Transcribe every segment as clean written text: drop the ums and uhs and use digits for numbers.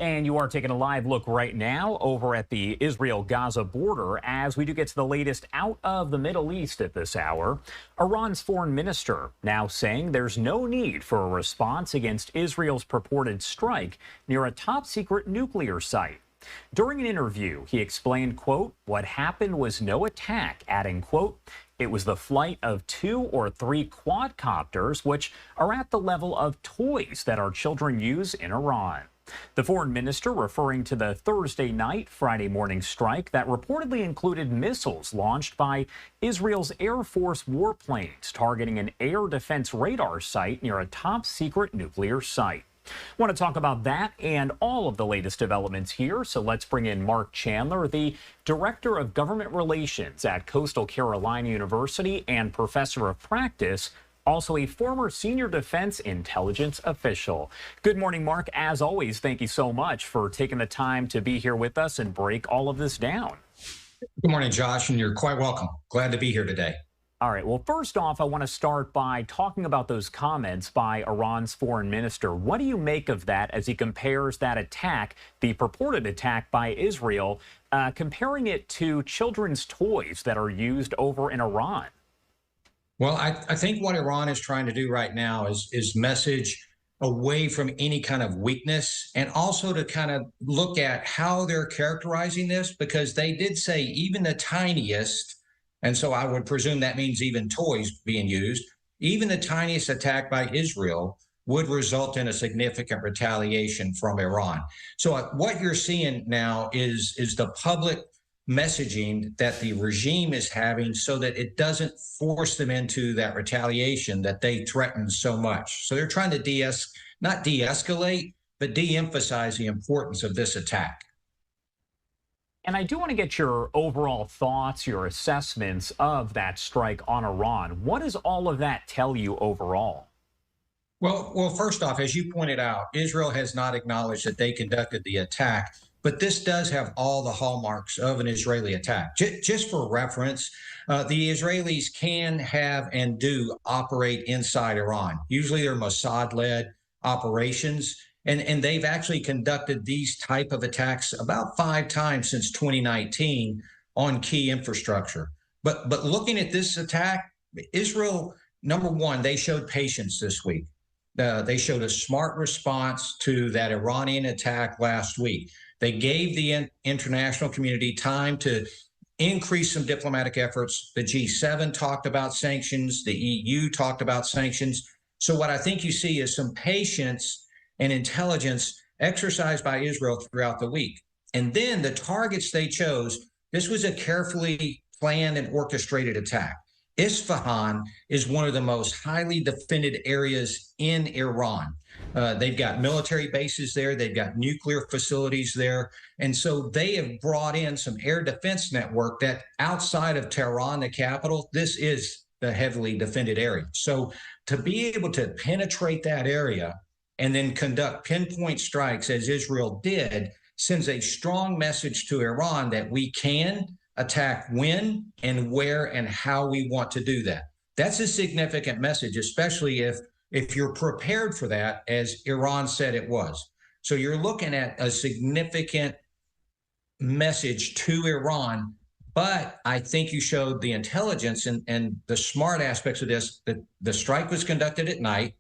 And you are taking a live look right now over at the Israel-Gaza border as we do get to the latest out of the Middle East at this hour. Iran's foreign minister now saying there's no need for a response against Israel's purported strike near a top-secret nuclear site. During an interview, he explained, quote, what happened was no attack, adding, quote, it was the flight of 2 or 3 quadcopters, which are at the level of toys that our children use in Iran. The foreign minister referring to the Thursday night, Friday morning strike that reportedly included missiles launched by Israel's Air Force warplanes targeting an air defense radar site near a top secret nuclear site. Want to talk about that and all of the latest developments here, so let's bring in Mark Chandler, the Director of Government Relations at Coastal Carolina University and Professor of Practice, also a former senior defense intelligence official. Good morning, Mark. As always, thank you so much for taking the time to be here with us and break all of this down. Good morning, Josh, and you're quite welcome. Glad to be here today. All right. Well, first off, I want to start by talking about those comments by Iran's foreign minister. What do you make of that as he compares that attack, the purported attack by Israel, comparing it to children's toys that are used over in Iran? Well, I think what Iran is trying to do right now is message away from any kind of weakness and also to kind of look at how they're characterizing this, because they did say even the tiniest, and so I would presume that means even toys being used, even the tiniest attack by Israel would result in a significant retaliation from Iran. So what you're seeing now is the public messaging that the regime is having so that it doesn't force them into that retaliation that they threaten so much. So they're trying to not de-escalate, but de-emphasize the importance of this attack. And I do want to get your overall thoughts, your assessments of that strike on Iran. What does all of that tell you overall? Well, first off, as you pointed out, Israel has not acknowledged that they conducted the attack. But this does have all the hallmarks of an Israeli attack. Just for reference, the Israelis can have and do operate inside Iran. Usually they're Mossad-led operations, and they've actually conducted these type of attacks about 5 times since 2019 on key infrastructure. But looking at this attack, Israel, number one, they showed patience this week. They showed a smart response to that Iranian attack last week. They gave the international community time to increase some diplomatic efforts. The G7 talked about sanctions. The EU talked about sanctions. So what I think you see is some patience and intelligence exercised by Israel throughout the week. And then the targets they chose, this was a carefully planned and orchestrated attack. Isfahan is one of the most highly defended areas in Iran. They've got military bases there. They've got nuclear facilities there. And so they have brought in some air defense network that outside of Tehran, the capital, this is the heavily defended area. So to be able to penetrate that area and then conduct pinpoint strikes, as Israel did, sends a strong message to Iran that we can attack when and where and how we want to do that. That's a significant message, especially if you're prepared for that, as Iran said it was. So you're looking at a significant message to Iran, but I think you showed the intelligence and the smart aspects of this, that the strike was conducted at night.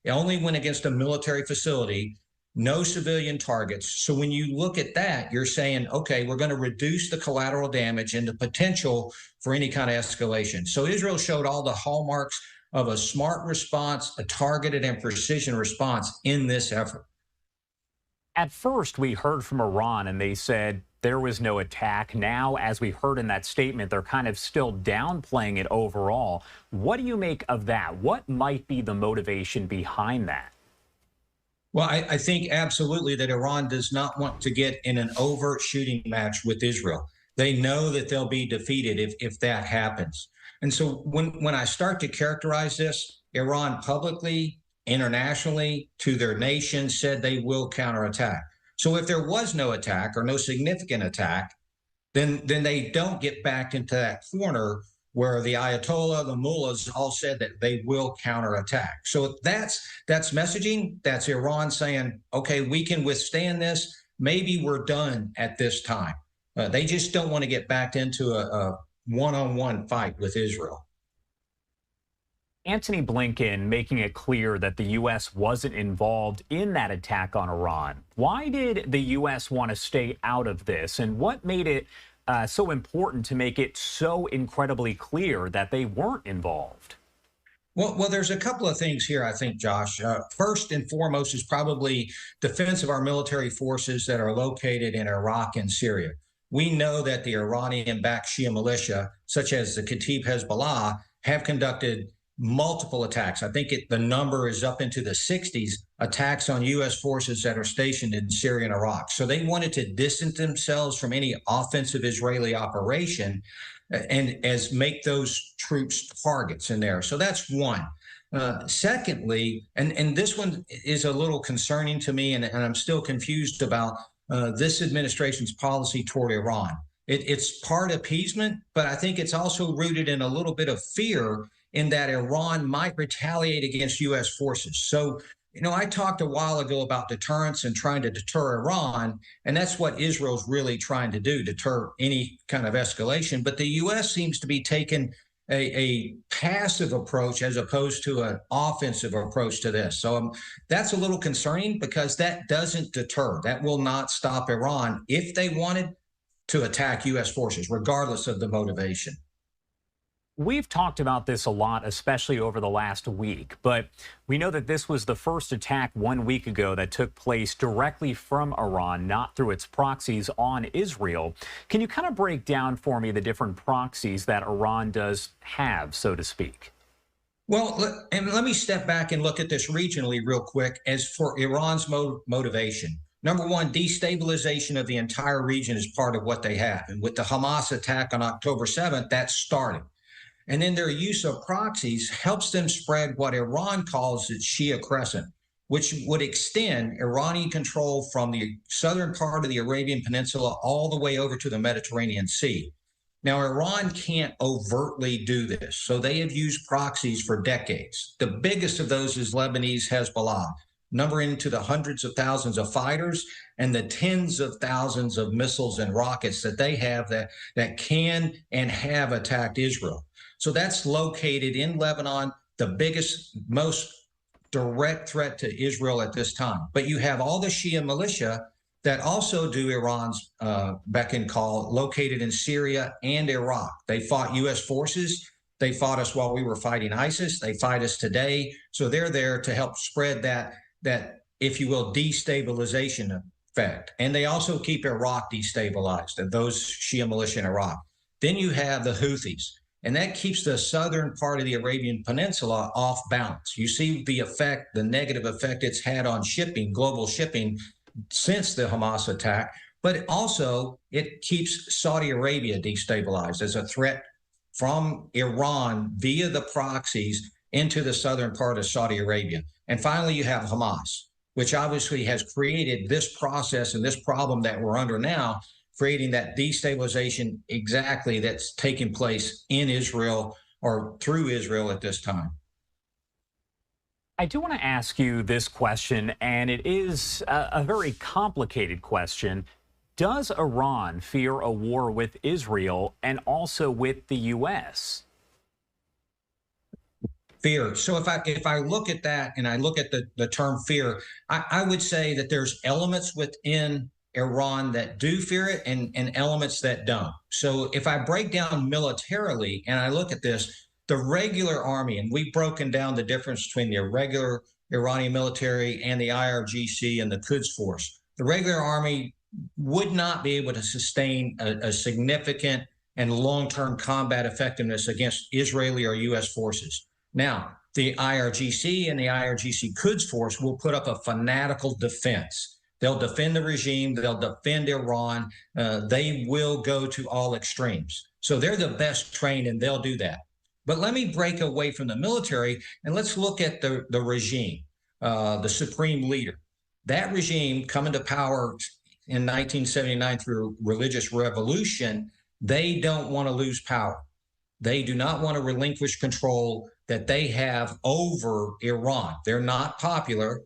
It only went against a military facility, no civilian targets. So when you look at that, you're saying, okay, we're going to reduce the collateral damage and the potential for any kind of escalation. So Israel showed all the hallmarks of a smart response, a targeted and precision response in this effort. At first, we heard from Iran and they said there was no attack. Now, as we heard in that statement, they're kind of still downplaying it overall. What do you make of that? What might be the motivation behind that? Well, I think absolutely that Iran does not want to get in an overt shooting match with Israel. They know that they'll be defeated if that happens. And so when I start to characterize this, Iran publicly, internationally, to their nation said they will counterattack. So if there was no attack or no significant attack, then they don't get backed into that corner where the Ayatollah, the mullahs all said that they will counterattack. So that's messaging. That's Iran saying, okay, we can withstand this. Maybe we're done at this time. They just don't want to get backed into a one-on-one fight with Israel. Antony Blinken making it clear that the U.S. wasn't involved in that attack on Iran. Why did the U.S. want to stay out of this? And what made it so important to make it so incredibly clear that they weren't involved? Well, there's a couple of things here, I think, Josh. First and foremost is probably defense of our military forces that are located in Iraq and Syria. We know that the Iranian-backed Shia militia, such as the Kataib Hezbollah, have conducted multiple attacks. I think the number is up into the 60s attacks on U.S. forces that are stationed in Syria and Iraq. So they wanted to distance themselves from any offensive Israeli operation and as make those troops targets in there. So that's one. Secondly, and this one is a little concerning to me, and I'm still confused about this administration's policy toward Iran. It's part appeasement, but I think it's also rooted in a little bit of fear in that Iran might retaliate against U.S. forces. So, I talked a while ago about deterrence and trying to deter Iran, and that's what Israel's really trying to do, deter any kind of escalation. But the U.S. seems to be taking a passive approach as opposed to an offensive approach to this. So that's a little concerning because that doesn't deter. That will not stop Iran if they wanted to attack U.S. forces, regardless of the motivation. We've talked about this a lot, especially over the last week, but we know that this was the first attack 1 week ago that took place directly from Iran, not through its proxies on Israel. Can you kind of break down for me the different proxies that Iran does have, so to speak? Well, and let me step back and look at this regionally real quick as for Iran's motivation. Number one, destabilization of the entire region is part of what they have. And with the Hamas attack on October 7th, that started. And then their use of proxies helps them spread what Iran calls its Shia Crescent, which would extend Iranian control from the southern part of the Arabian Peninsula all the way over to the Mediterranean Sea. Now, Iran can't overtly do this, so they have used proxies for decades. The biggest of those is Lebanese Hezbollah, numbering into the hundreds of thousands of fighters and the tens of thousands of missiles and rockets that they have that can and have attacked Israel. So that's located in Lebanon, the biggest, most direct threat to Israel at this time. But you have all the Shia militia that also do Iran's beck and call, located in Syria and Iraq. They fought U.S. forces. They fought us while we were fighting ISIS. They fight us today. So they're there to help spread that, if you will, destabilization effect. And they also keep Iraq destabilized, and those Shia militia in Iraq. Then you have the Houthis. And that keeps the southern part of the Arabian Peninsula off balance. You see the effect, the negative effect it's had on shipping, global shipping, since the Hamas attack. But also, it keeps Saudi Arabia destabilized as a threat from Iran via the proxies into the southern part of Saudi Arabia. And finally, you have Hamas, which obviously has created this process and this problem that we're under now, creating that destabilization exactly that's taking place in Israel or through Israel at this time. I do want to ask you this question, and it is a very complicated question. Does Iran fear a war with Israel and also with the U.S.? Fear. So if I look at that and I look at the term fear, I would say that there's elements within Iran that do fear it and elements that don't. So if I break down militarily and I look at this, the regular army, and we've broken down the difference between the regular Iranian military and the IRGC and the Quds Force. The regular army would not be able to sustain a significant and long-term combat effectiveness against Israeli or U.S. forces. Now, the IRGC and the IRGC Quds Force will put up a fanatical defense. They'll defend the regime. They'll defend Iran. They will go to all extremes. So they're the best trained, and they'll do that. But let me break away from the military, and let's look at the regime, the supreme leader. That regime coming to power in 1979 through religious revolution, they don't want to lose power. They do not want to relinquish control that they have over Iran. They're not popular.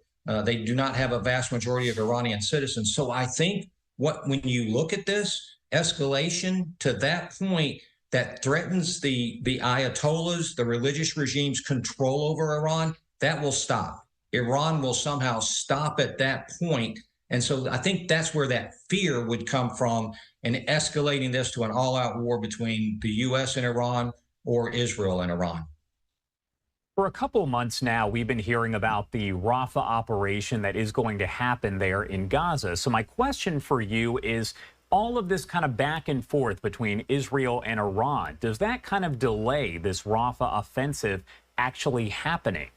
They do not have a vast majority of Iranian citizens. So I think when you look at this escalation to that point that threatens the Ayatollahs, the religious regime's control over Iran, that will stop. Iran will somehow stop at that point. And so I think that's where that fear would come from in escalating this to an all-out war between the U.S. and Iran or Israel and Iran. For a couple months now, we've been hearing about the Rafah operation that is going to happen there in Gaza. So my question for you is, all of this kind of back and forth between Israel and Iran, does that kind of delay this Rafah offensive actually happening?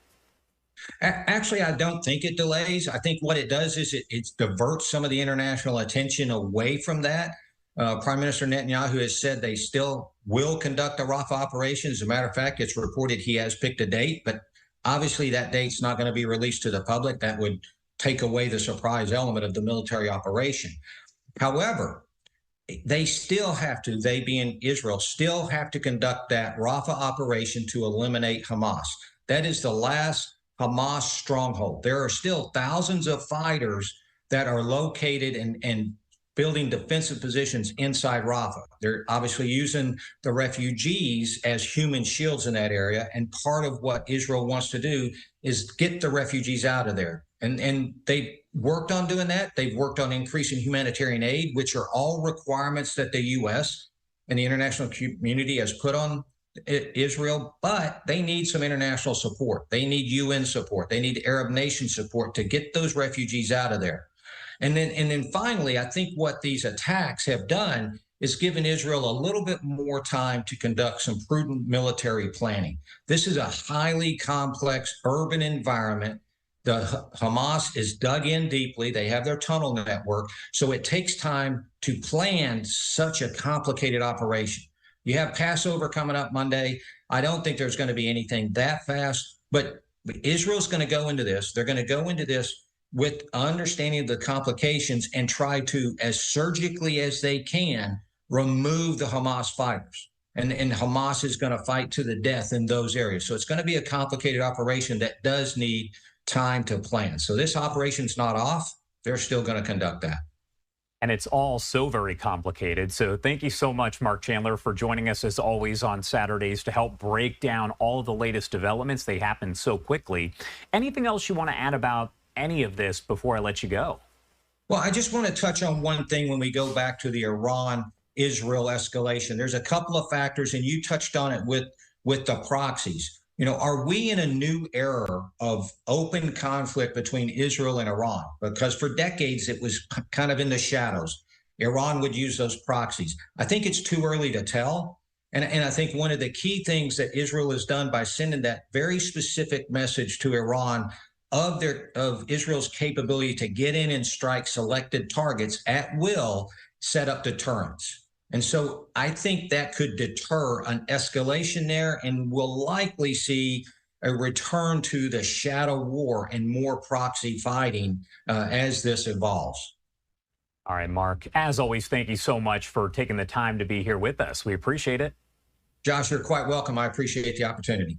Actually, I don't think it delays. I think what it does is it diverts some of the international attention away from that. Prime Minister Netanyahu has said they still will conduct a Rafah operation. As a matter of fact, it's reported he has picked a date, but obviously that date's not going to be released to the public. That would take away the surprise element of the military operation. However, they still have to, they being Israel, still have to conduct that Rafah operation to eliminate Hamas. That is the last Hamas stronghold. There are still thousands of fighters that are located and building defensive positions inside Rafah. They're obviously using the refugees as human shields in that area. And part of what Israel wants to do is get the refugees out of there. And they worked on doing that. They've worked on increasing humanitarian aid, which are all requirements that the U.S. and the international community has put on Israel, but they need some international support. They need UN support. They need Arab nation support to get those refugees out of there. And then finally, I think what these attacks have done is given Israel a little bit more time to conduct some prudent military planning. This is a highly complex urban environment. The Hamas is dug in deeply. They have their tunnel network. So it takes time to plan such a complicated operation. You have Passover coming up Monday. I don't think there's going to be anything that fast, but Israel's going to go into this. They're going to go into this with understanding of the complications and try to, as surgically as they can, remove the Hamas fighters. And Hamas is going to fight to the death in those areas. So it's going to be a complicated operation that does need time to plan. So this operation's not off. They're still going to conduct that. And it's all so very complicated. So thank you so much, Mark Chandler, for joining us as always on Saturdays to help break down all of the latest developments. They happen so quickly. Anything else you want to add about any of this before I let you go? Well, I just want to touch on one thing when we go back to the Iran-Israel escalation. There's a couple of factors, and you touched on it with the proxies. You know, are we in a new era of open conflict between Israel and Iran? Because for decades, it was kind of in the shadows. Iran would use those proxies. I think it's too early to tell. And I think one of the key things that Israel has done by sending that very specific message to Iran of Israel's capability to get in and strike selected targets at will, set up deterrence. And so I think that could deter an escalation there, and we'll likely see a return to the shadow war and more proxy fighting as this evolves. All right, Mark, as always, thank you so much for taking the time to be here with us. We appreciate it. Josh, you're quite welcome. I appreciate the opportunity.